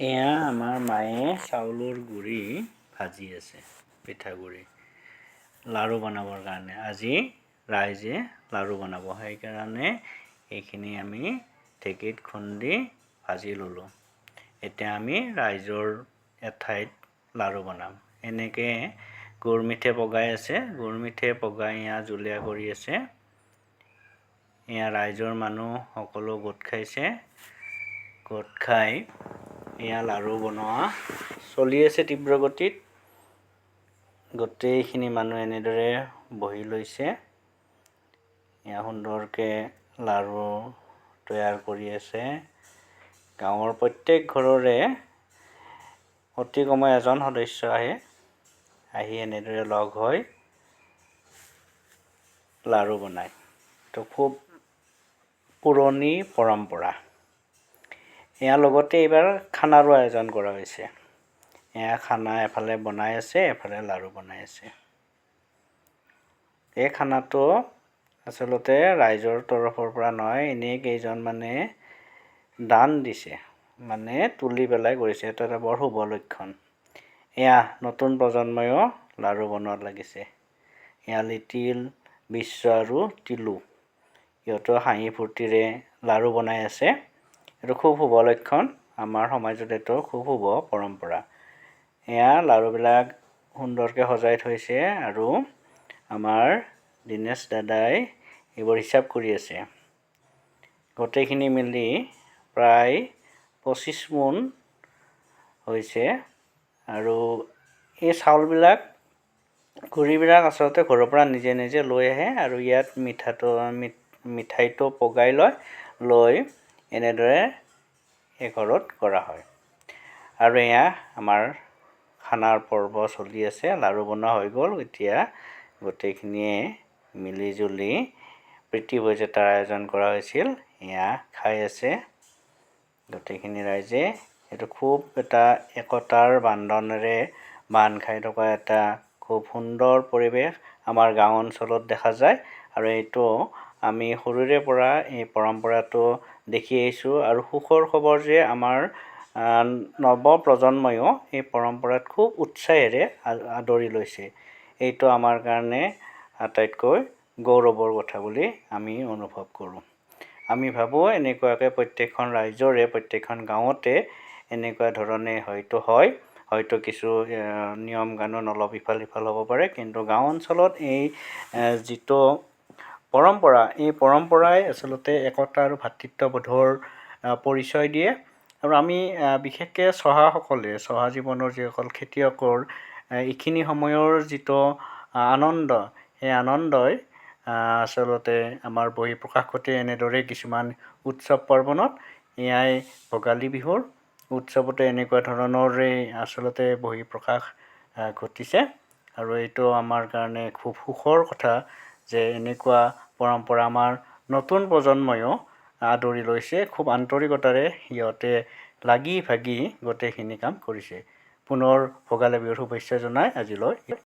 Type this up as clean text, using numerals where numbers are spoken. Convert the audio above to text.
এয়া আমাৰ মায়ে চাউলৰ গুড়ি ভাজি আছে, পিঠাগুড়ি লাড়ু বনাবৰ কাৰণে। আজি ৰাইজে লাড়ু বনাব, সেইকাৰণে এইখিনি আমি ঢেঁকীত খুন্দি ভাজি ল'লোঁ। এতিয়া আমি ৰাইজৰ এঠাইত লাড়ু বনাম। এনেকৈ গুৰ মিঠে পগাই আছে, গুৰ মিঠে পগাই এয়া জুলীয়া কৰি আছে। এয়া ৰাইজৰ মানুহ সকলো গোট খাইছে, গোট খাই এয়া লাড়ু বনোৱা চলি আছে তীব্ৰ গতিত। গোটেইখিনি মানুহ এনেদৰে বহি লৈছে, এয়া সুন্দৰকৈ লাড়ু তৈয়াৰ কৰি আছে। গাঁৱৰ প্ৰত্যেক ঘৰৰে অতি কমেও এজন সদস্য আহি এনেদৰে লগ হৈ লাড়ু বনায়। তো খুব পুৰণি পৰম্পৰা। ইয়াৰ লগতে এইবাৰ খানাৰো আয়োজন কৰা হৈছে। এয়া খানা এফালে বনাই আছে, এফালে লাড়ু বনাই আছে। এই খানাটো আচলতে ৰাইজৰ তৰফৰ পৰা নহয়, এনেই কেইজনমানে দান দিছে, মানে তুলি পেলাই কৰিছে। এইটো এটা বৰ শুভ লক্ষণ। এয়া নতুন প্ৰজন্ময়ো লাড়ু বনোৱাত লাগিছে। এয়া লিটিল, বিশ্ব আৰু তিলু, সিহঁতেও হাঁহি ফূৰ্তিৰে লাড়ু বনাই আছে। এইটো খুব শুভ লক্ষণ। আমাৰ সমাজত এইটো খুব শুভ পৰম্পৰা। এয়া লাড়ুবিলাক সুন্দৰকৈ সজাই থৈছে আৰু আমাৰ দিনেশ দাদাই এইবোৰ হিচাপ কৰি আছে। গোটেইখিনি মিলি প্ৰায় 25 মোন হৈছে। আৰু এই চাউলবিলাক, গুড়িবিলাক আচলতে ঘৰৰ পৰা নিজে নিজে লৈ আহে আৰু ইয়াত মিঠাইটো পগাই লৈ এনেদৰে এই ঘৰত কৰা হয়। আৰু এয়া আমাৰ খানাৰ পৰ্ব চলি আছে। লাড়ু বনোৱা হৈ গ'ল। এতিয়া গোটেইখিনিয়ে মিলিজুলি প্ৰীতিভোজ এটাৰ আয়োজন কৰা হৈছিল, এয়া খাই আছে গোটেইখিনি ৰাইজে। এইটো খুব এটা একতাৰ বান্ধোনেৰে বান্ধ খাই থকা এটা খুব সুন্দৰ পৰিৱেশ আমাৰ গাঁও অঞ্চলত দেখা যায়। আৰু এইটো আমি সৰুৰে পৰা এই পৰম্পৰাটো দেখি আহিছোঁ। আৰু সুখৰ খবৰ যে আমাৰ নৱ প্ৰজন্ময়ো এই পৰম্পৰাত খুব উৎসাহেৰে আদৰি লৈছে। এইটো আমাৰ কাৰণে আটাইতকৈ গৌৰৱৰ কথা বুলি আমি অনুভৱ কৰোঁ। আমি ভাবোঁ এনেকুৱাকৈ প্ৰত্যেকখন ৰাইজৰে, প্ৰত্যেকখন গাঁৱতে এনেকুৱা ধৰণে হয়তো কিছু নিয়ম কানুন অলপ ইফাল সিফাল হ'ব পাৰে, কিন্তু গাঁও অঞ্চলত এই যিটো পৰম্পৰা, এই পৰম্পৰাই আচলতে একতা আৰু ভাতৃত্ববোধৰ পৰিচয় দিয়ে। আৰু আমি বিশেষকৈ চহা জীৱনৰ যিসকল খেতিয়কৰ এইখিনি সময়ৰ যিটো আনন্দ, সেই আনন্দই আচলতে আমাৰ বহিঃপ্ৰকাশ ঘটে এনেদৰে কিছুমান উৎসৱ পাৰ্বণত। এয়াই ভোগালী বিহুৰ উৎসৱতে এনেকুৱা ধৰণৰেই আচলতে বহিঃপ্ৰকাশ ঘটিছে। আৰু এইটো আমাৰ কাৰণে খুব সুখৰ কথা যে এনেকুৱা পৰম্পৰা আমাৰ নতুন প্ৰজন্ময়ো আদৰি লৈছে। খুব আন্তৰিকতাৰে সিহঁতে লাগি ভাগি গোটেইখিনি কাম কৰিছে। পুনৰ ভোগালী বিহুৰ শুভেচ্ছা জনাই আজিলৈ